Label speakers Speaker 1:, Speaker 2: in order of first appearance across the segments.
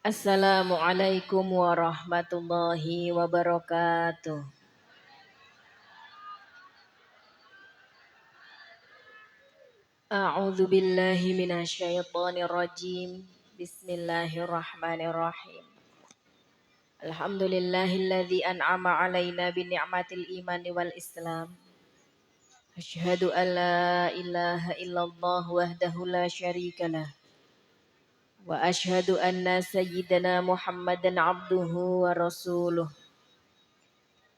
Speaker 1: Assalamualaikum warahmatullahi wabarakatuh. A'udzu billahi minasyaitonir rajim. Bismillahirrahmanirrahim. Alhamdulillahilladzi an'ama 'alaina bi ni'matil imani wal islam. Asyhadu an la ilaha illallah wahdahu la syarikalah. Wa asyhadu anna sayyidana Muhammadan 'abduhu wa rasuluh.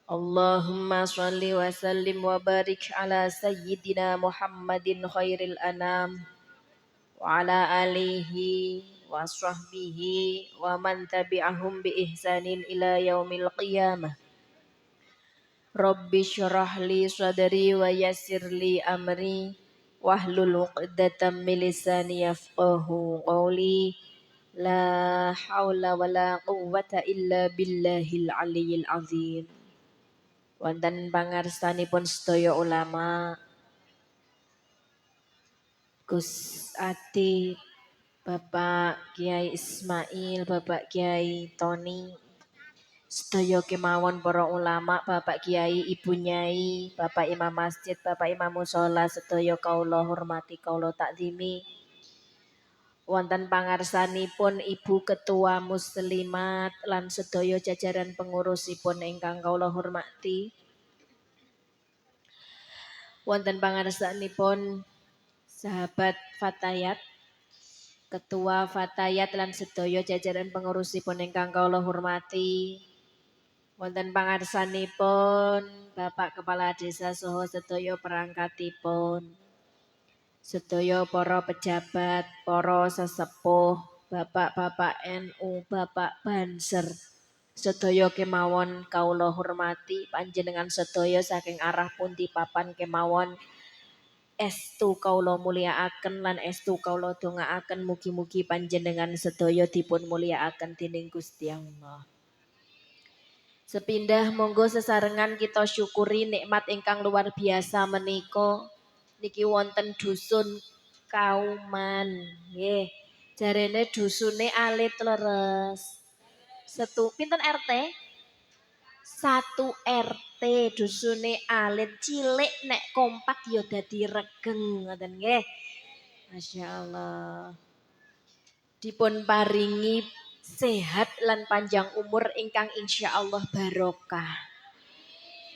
Speaker 1: Allahumma shalli wa sallim wa barik ala sayyidina Muhammadin khairil anam wa ala alihi wa sahbihi wa man tabi'ahum bi ihsanin ila yaumil qiyamah. Rabbi syrah li sadri wa yassir li amri wahlul 'uqdatam min lisani yafqahu qawli. La haula wa la quwwata illa billahil aliyyil azim. Wonten pangarsanipun sedaya ulama, Gus Ati, Bapak Kiai Ismail, Bapak Kiai Tony, sedaya kemawon para ulama, Bapak Kiai, Ibu Nyai, Bapak Imam Masjid, Bapak Imam Mushola, sedaya kaula hormati, kaula takzimi. Wonten pangarsanipun Ibu Ketua Muslimat lan sedaya jajaran pengurusipun ingkang kaula hormati. Wonten pangarsanipun sahabat Fatayat, Ketua Fatayat lan sedaya jajaran pengurusipun ingkang kula hormati. Wonten pangarsanipun Bapak Kepala Desa saha sedaya perangkatipun. Sedaya para pejabat, para sesepuh, Bapak-bapak NU, Bapak Banser, sedaya kemawon kawula hormati, panjenengan sedaya saking arah pundi papan kemawon estu kaula mulyakaken lan estu kaula dongaaken mugi-mugi panjenengan sedaya dipun mulyakaken dening Gusti Allah. Sepindah monggo sesarengan kita syukuri nikmat ingkang luar biasa menika. Niki wonten dusun Kauman, nggih. Jarene dusune alit leres. Pinten RT? 1 RT dusune alit cilik nek kompak ya dadi regeng ngoten nggih. Masyaallah. Dipun paringi sehat lan panjang umur ingkang insyaallah barokah.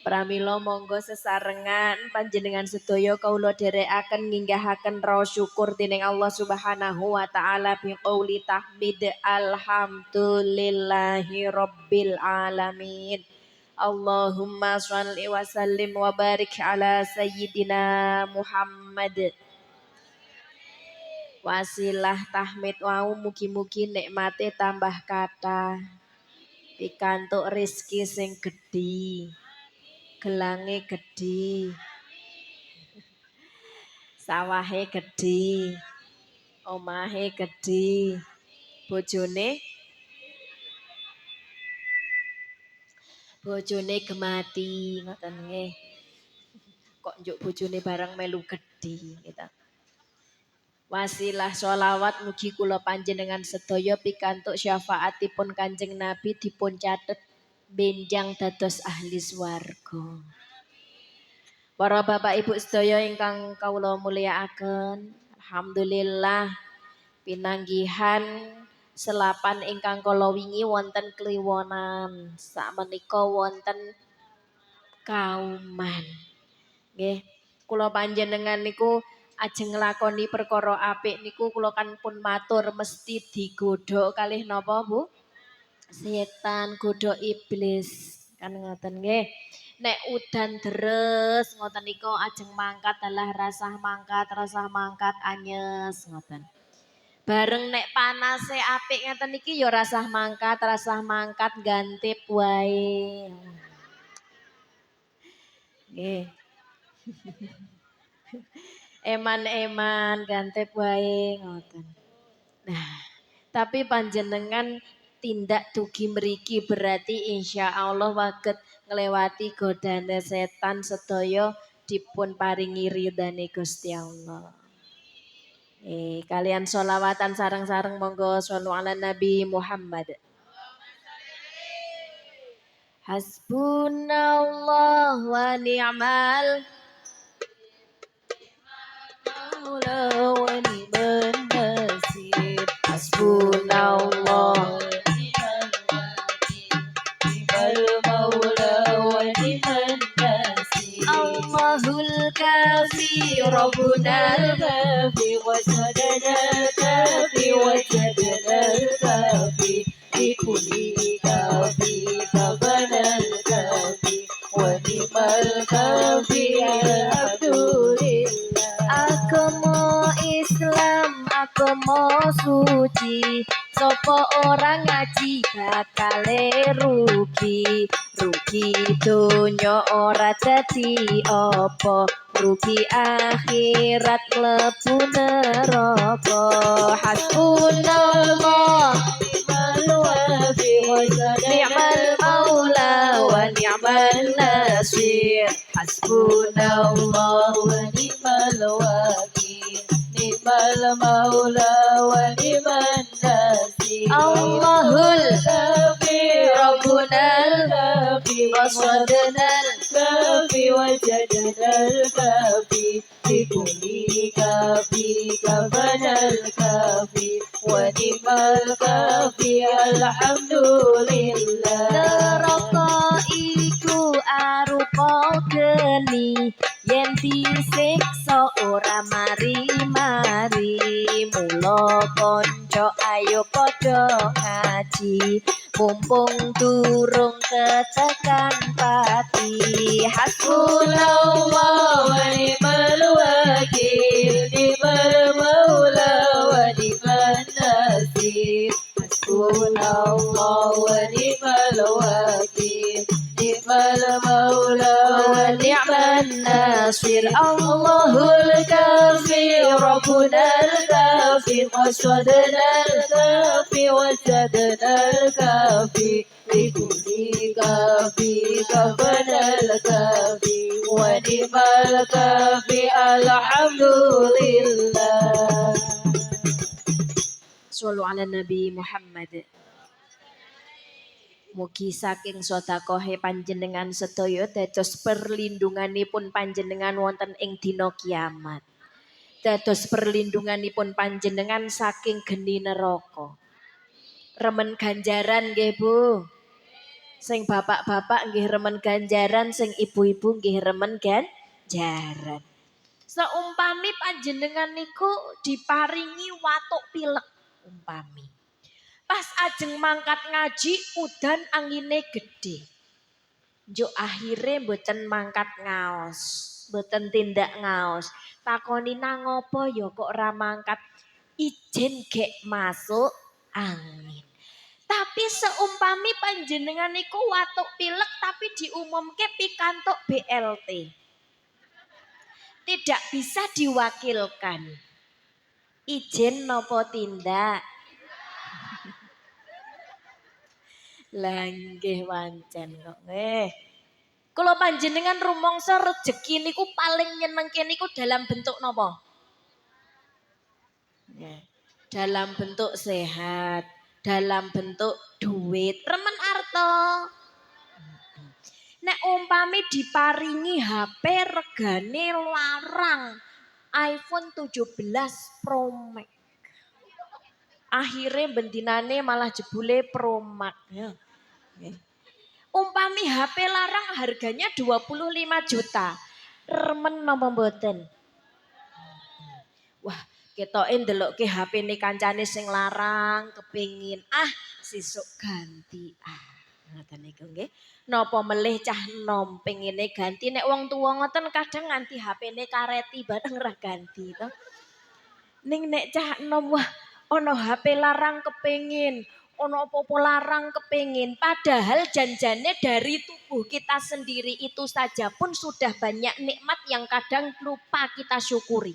Speaker 1: Pramila monggo sesarengan panjenengan sedaya kawula dherekaken nginggahaken raos syukur dening Allah Subhanahu wa taala biqauli tahmid alhamdulillahi rabbil alamin. Allahumma shalli wa sallim wa barik ala sayyidina Muhammad. Wasilah tahmid wau mugi-mugi nikmate tambah kathah. Pikantuk rezeki sing gedhi. Gelange gedhi. Sawahe gedhi. Omahe gedhi. Bojone gemati ngoten nggih. Kok njuk bojone bareng melu gedhi gitu. Wasilah sholawat mugi kula panjenengan sedaya pikantuk syafaatipun Kanjeng Nabi dipun catet benjang dados ahli swarga. Para bapak ibu sedaya ingkang kawula mulyakaken, alhamdulillah pinanggihan selapan ingkang kala wingi wonten kliwonan. Sakmenika wonten Kauman. Nggih, kula panjenengan niku ajeng nglakoni perkara apik niku kula kan pun matur mesti digodha kalih napa Bu? Setan, godha iblis. Kan ngoten nggih. Nek udan deres ngoten niku ajeng mangkat dalah rasah mangkat anyes ngoten. Bareng nek panase apik ngeten iki ya rasah mangkat gantip wae. Nggih. Eman-eman gantep wae ngoten. Nah, tapi panjenengan tindak dugi mriki berarti insya Allah waget nglewati godane setan sedaya dipun paringi ridane Gusti Allah. Kalian sholawatan sareng-sareng monggo shollu ala Nabi Muhammad. Hasbunallah wa ni'mal maula wa ni'man nasir. Hasbunallah Allahul kafi Rabbunal kafi wasadadal kafi wajadadal kafi Bikulli kafi kabanal kafi wanimal kafi alhamdulillah. Agama Islam agama suci, sopo orang ngaji bakale rugi. Rugi donya ora dadi apa, rugi akhirat mlebu neraka. Hasbunallah ni'mal maula wa ni'mal nasir. Hasbunallah wa ni'mal wakil, ni'mal maula wa ni'man nasir. Allahul kafi Rabbunal kafi wasadnal kafi wajadnal kafi bikulli kafi kabanal kafi wa ni'mal kafi alhamdulillah. Neraka iku arupa geni, yen disiksa ora mari-mari. Mula kanca ayo padha ngaji, mumpung durung ketekan pati. Hasbunallah wa ni'mal wakil, ni'mal maula wa ni'man nasir. Hasbunallah wa ni'mal wakil, ni'mal maula wa ni'man nasir. Allahul kafi Rabbunal kafi wasadnal kafi wajadnal kafi bikulli kafi kabanal kafi wa ni'mal kafi alhamdulillah. Shollu ala Nabi Muhammad. Mugi saking sedekahe panjenengan sedaya dados perlindunganipun panjenengan wonten ing dina kiamat. Dados perlindunganipun panjenengan saking geni neraka. Remen ganjaran nggih Bu. Sing bapak-bapak nggih remen ganjaran, sing ibu-ibu nggih remen ganjaran. Seumpami panjenengan niku diparingi watuk pilek umpami. Pas ajeng mangkat ngaji udan angine gede. Njuk akhire mboten mangkat ngaos, mboten tindak ngaos. Takoni nang apa ya kok ora mangkat? Ijen gek masuk angin. Tapi seumpami panjenengan niku watuk pilek tapi diumumke pikantuk BLT. Tidak bisa diwakilkan. Ijen nopo tindak? Langgih wancen kok nggih. Kula panjenengan rumangsa rejeki niku paling nyenengke niku dalam bentuk napa? Dalam bentuk sehat, dalam bentuk duit, remen arto. Nek umpami diparingi HP regane larang iPhone 17 Pro Max. Akhirnya bendinane malah jebule Pro Max. Ya. Umpami HP larang harganya 25 juta. Remen napa mboten? Wah, ketoke ndelokke HP-ne kancane sing larang kepengin sesuk ganti. Ngoten niku nggih. Napa melih cah enom pengine ganti nek wong tuwa ngoten kadang nganti HP-ne kareti bareng ra ganti to. Ning nek cah enom wah ana HP larang kepengin, ana apa-apa larang kepengin. Padahal janjane dari tubuh kita sendiri itu saja pun sudah banyak nikmat yang kadang lupa kita syukuri.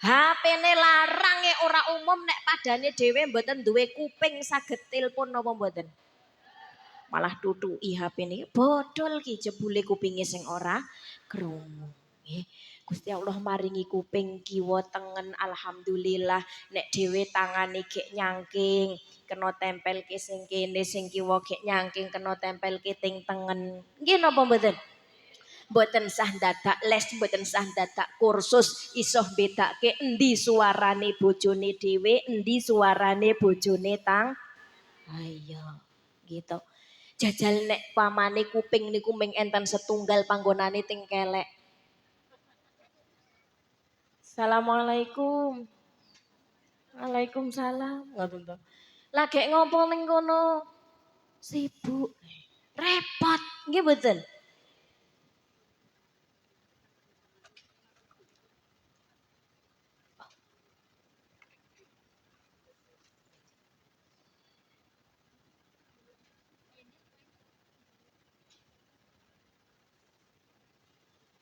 Speaker 1: HP-ne larang ora umum nek padane dhewe mboten duwe kuping saged telepon napa mboten. Malah tutuki HP-ne bodol ki jebule kupinge sing ora krungu. Nggih. Gusti Allah maringi kuping kiwa tengen alhamdulillah nek dhewe tangane gek nyangking kena tempel ke sing kene sing kiwa gek nyangking kena tempel ke ting tengen nggih napa mboten mboten sah dadak les mboten sah dadak kursus iso bedake endi suarane bojone dhewe endi suarane bojone tang ayo gitu jajal nek pamane kuping niku ming enten setunggal panggonane ting kelek. Assalamualaikum. Waalaikumsalam. Ngoten to. Lagi ngopo ning kono? Sibuk. Repot, nggih mboten?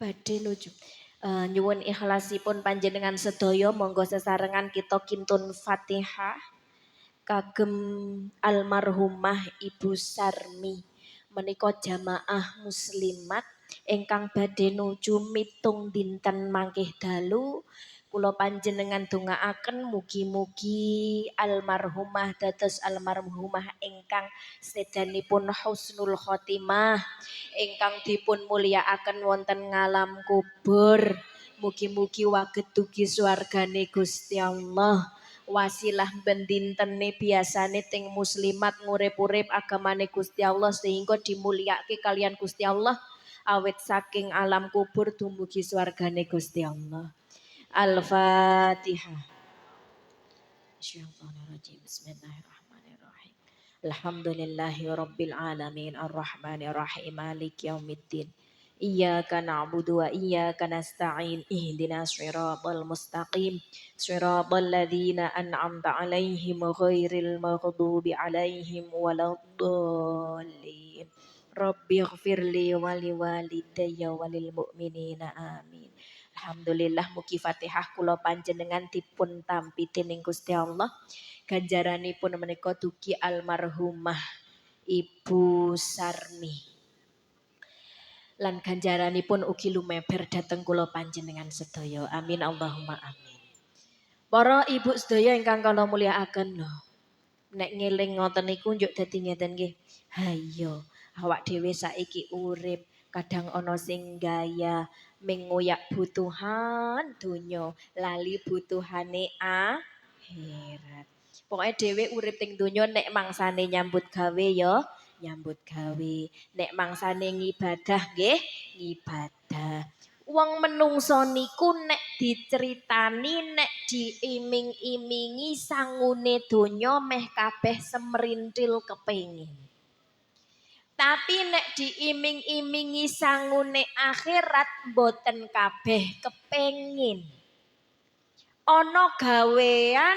Speaker 1: Badhe nuju. Nyuwun ikhlasipun panjenengan sedaya monggo sesarengan kita kintun Fatihah kagem almarhumah Ibu Sarmi menika jamaah muslimat ingkang badhe nuju mitung dinten mangkih dalu kula panjenengan dongaaken mugi-mugi almarhumah dados almarhumah ingkang sedanipun husnul khotimah ingkang dipun mulyakaken wonten ngalam kubur mugi-mugi waget dugi swargane Gusti Allah wasilah bendintene biasane ting muslimat ngurip-urip agamane Gusti Allah sehingga dimulyake kalian Gusti Allah awet saking alam kubur dumugi swargane Gusti Allah. Al-Fatihah. Bismillahirrahmanirrahim. Alhamdulillahi rabbil alamin arrahmanir rahim maliki yaumiddin. Iyyaka na'budu wa iyyaka nasta'in ihdinas siratal mustaqim siratal ladzina an'amta 'alaihim ghairil maghdubi 'alaihim waladdallin. Rabbighfirli wa liwalidayya walil mu'minina amin. Alhamdulillah mugi Fatihah kula panjenengan dipun tampi dening Gusti Allah. Ganjaranipun menika dugi almarhumah Ibu Sarmi. Lan ganjaranipun ugi lumeber dhateng kula panjenengan sedaya. Amin Allahumma amin. Para ibu sedaya ingkang kula mulyakaken lho. Nek ngeling ngoten niku njuk dadi ngeten nggih. Hayo, awak dhewe saiki urip, kadang ana sing gaya mengoyak butuhan donya, lali butuhane akhirat. Pokoke dhewe urip ning donya nek mangsane nyambut gawe ya nyambut gawe. Nek mangsane ngibadah nggih ngibadah. Wong menungso niku nek diceritani nek diiming-imingi sangune donya meh kabeh semrintil kepengin. Tapi nek diiming-imingi sangune akhirat boten kabeh kepengin. Ana gawean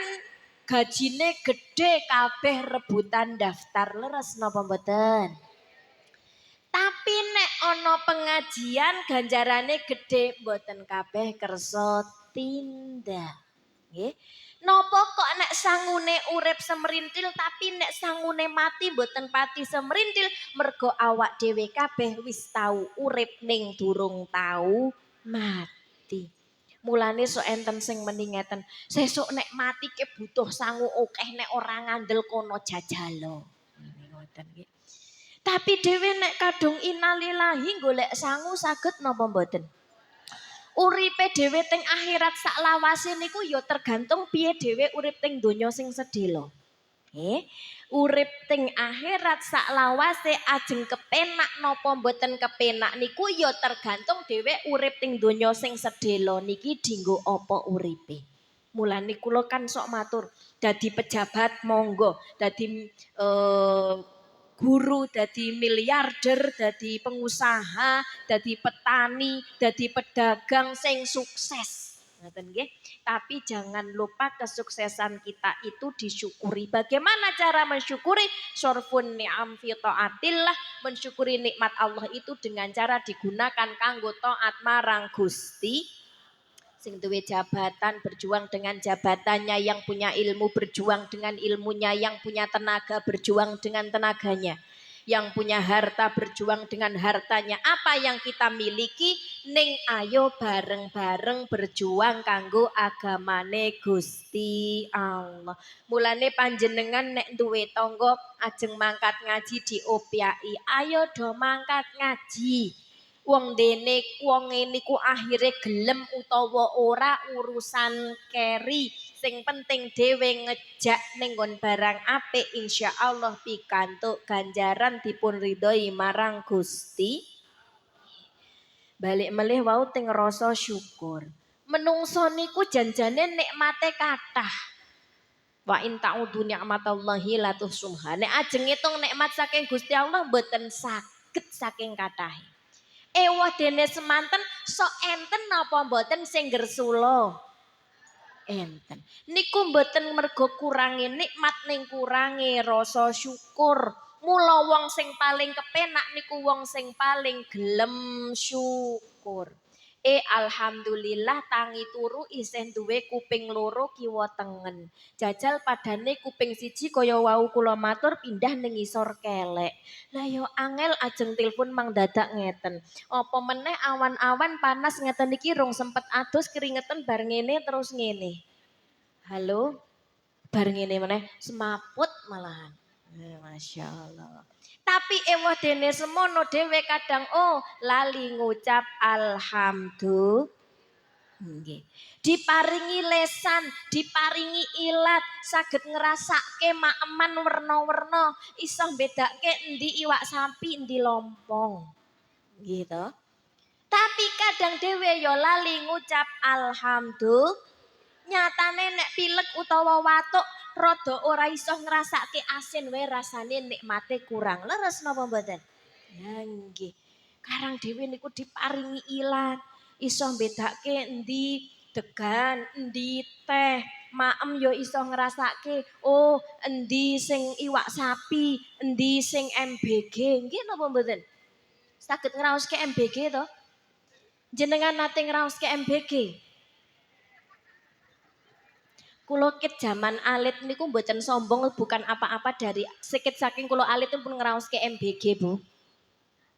Speaker 1: gajine gede kabeh rebutan daftar leres napa mboten? Tapi nek ana pengajian ganjarane gede mboten kabeh kersa tindak. Nggih. Napa kok nek sangune urip semerintil tapi nek sangune mati mboten pati semerintil mergo awak dhewe kabeh wis tau urip ning durung tau mati. Mulane sok enten sing meni ngeten, sesuk nek mati ke butuh sangu akeh nek ora ngandel kono jajalo. Ngoten nggih. Tapi dhewe nek kadung innalillahi golek sangu saged napa mboten? Uripe dhewe teng akhirat sak lawase niku ya tergantung piye dhewe urip teng donya sing sedhela. Urip teng akhirat sak lawase ajeng kepenak napa mboten kepenak niku ya tergantung dhewe urip teng donya sing sedhela niki dienggo apa uripe. Mulane kula kan sok matur dadi pejabat monggo, dadi guru, dadi miliarder, dadi pengusaha, dadi petani, dadi pedagang sing sukses. Ngoten nggih. Tapi jangan lupa kesuksesan kita itu disyukuri. Bagaimana cara mensyukuri? Sorfun ni'am fi taatillah, mensyukuri nikmat Allah itu dengan cara digunakan kanggo taat marang Gusti sing duwe jabatan berjuang dengan jabatannya, yang punya ilmu berjuang dengan ilmunya, yang punya tenaga berjuang dengan tenaganya, Yang punya harta berjuang dengan hartanya. Apa yang kita miliki ning ayo bareng-bareng berjuang kanggo agamane Gusti Allah. Mulane panjenengan nek duwe tangga ajeng mangkat ngaji diopiai. Ayo do mangkat ngaji. Wong dene wong niku akhire gelem utawa ora urusan keri. Sing penting dhewe ngejak ning nggon barang apik insyaallah pikantuk ganjaran dipun ridhoi marang Gusti. Balik melih wau teng rasa syukur. Menungso niku janjane nikmate kathah. Wa in ta'udu ni'matallahi la tuhsuha. Nek ajeng ngitung nikmat saking Gusti Allah mboten saged saking kathahe. Ewah dene semanten sok enten napa mboten sing gersula? Enten. Niku mboten mergo kurangi nikmat ning kurangi rasa syukur. Mula wong sing paling kepenak niku wong sing paling gelem syukur. Alhamdulillah tangi turu isih duwe kuping loro kiwa tengen. Jajal padane kuping siji kaya wau kula matur pindah ning ngisor kelek. Lah yo angel ajeng telepon mang dadak ngeten. Apa meneh awan-awan panas ngeten iki rung sempet adus keringetan bar ngene terus ngene. Halo? Bar ngene meneh semaput malahan. Masya Allah. Tapi ewah dene semono dhewe kadang lali ngucap alhamdulillah. Nggih. Diparingi lesan, diparingi ilat, saged ngrasake maeman werna-werna, iso mbedake endi iwak sapi, endi lompong. Gitu. Tapi kadang dhewe ya lali ngucap alhamdulillah. Nyatane nek pilek utawa watuk rada ora iso ngrasake asin wae rasane nikmate kurang. Leres napa mboten? Ya nggih. Karang dhewe niku diparingi ilat, iso mbedake endi degan, endi teh, maem ya iso ngrasake, endi sing iwak sapi, endi sing MBG. Nggih napa mboten? Saged ngraoske MBG to? Jenengan nate ngraoske MBG? Kulo kit zaman alit niku mboten sombong bukan apa-apa dari sikit saking kulo alit pun ngraoske MBG, Bu.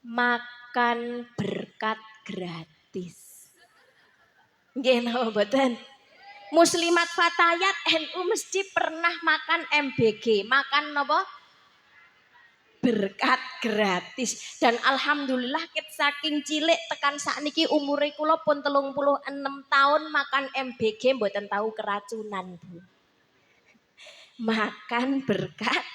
Speaker 1: Makan berkat gratis. Nggih napa mboten? Muslimat Fatayat NU mesti pernah makan MBG. Makan napa? Berkat gratis. Dan alhamdulillah kit saking cilik tekan sakniki umure kula pun 36 tahun makan MBG mboten tahu keracunan, Bu. Makan berkat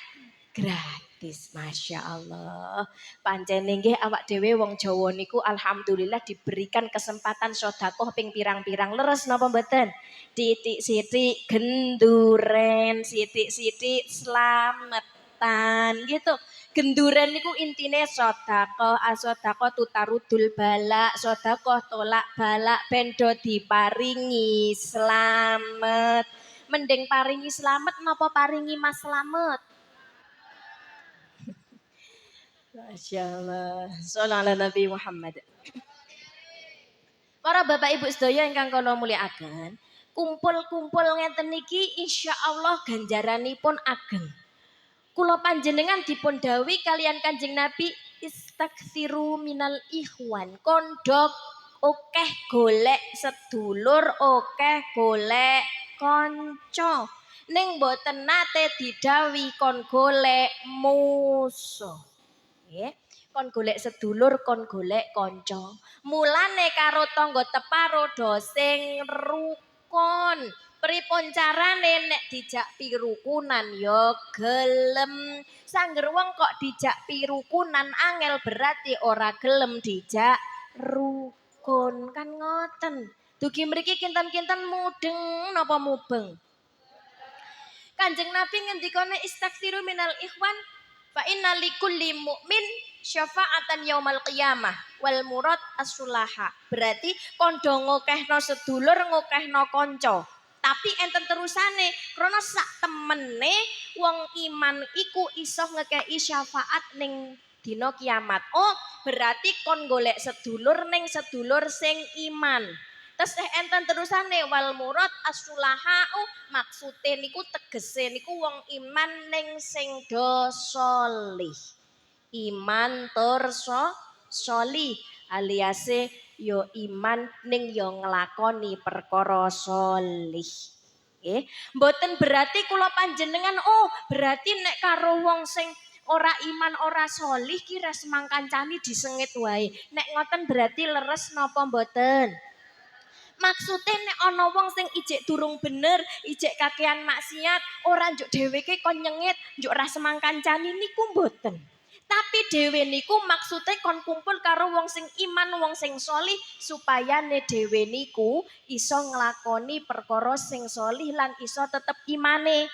Speaker 1: gratis, masya Allah. Pancen nggih awak dewe wong Jawa niku alhamdulillah diberikan kesempatan sedekah ping pirang-pirang. Leres napa mboten? Titik-sitik genduren, sitik-sitik slametan gitu. Genduren niku intine sedekah, asedekah tutarudul balak, sedekah tolak balak bendo diparingi slamet. Mending paringi slamet napa paringi mas slamet? Masya Allah. Sallallahu Nabi Muhammad. Para bapak ibu sedaya ingkang kula mulyakaken, kumpul-kumpul ngeten niki insyaallah ganjaranipun ageng. Kula panjenengan dipun dawuhi kalian Kanjeng Nabi istaktsiru minal ikhwan. Kondok akeh golek sedulur, akeh golek kanca. Ning boten nate didhawuhi kon golek musuh. Nggih. Kon golek sedulur, kon golek kanca. Mulane karo tangga teparo do sing rukun. Pripun carane nek dijak pirukunan ya gelem. Sangger wong kok dijak pirukunan angel berarti ora gelem dijak rukun. Kan ngoten. Dugi mriki kinten-kinten mudeng napa mubeng? Kanjeng Nabi ngendikane istaghfiru minal ikhwan fa inna likulli mu'min syafa'atan yaumal qiyamah wal murad as-sulaha. Berarti kondo ngokehno sedulur ngokehno kanca. Tapi enten terusane krana sak temene wong iman iku iso ngekei syafaat ning dina kiamat. Berarti kon golek sedulur ning sedulur sing iman. Terus enten terusane wal murad as-sulahau maksude niku tegese niku wong iman ning sing do sholih. iman tur sholih aliase yo iman ning yo nglakoni perkara sholih. Nggih, mboten berarti kula panjenengan berarti nek karo wong sing ora iman ora sholih ki resmang kancani disengit wae. Nek ngoten berarti leres napa mboten? Maksudnya nek ana wong sing ijek durung bener, ijek kakean maksiat, ora njuk dheweke kon nyengit, njuk ra semang kancani niku mboten. Tapi dhewe niku maksudnya kon kumpul karo wong sing iman, wong sing sholih supaya ne dhewe niku iso nglakoni perkara sing sholih lan iso tetep imane.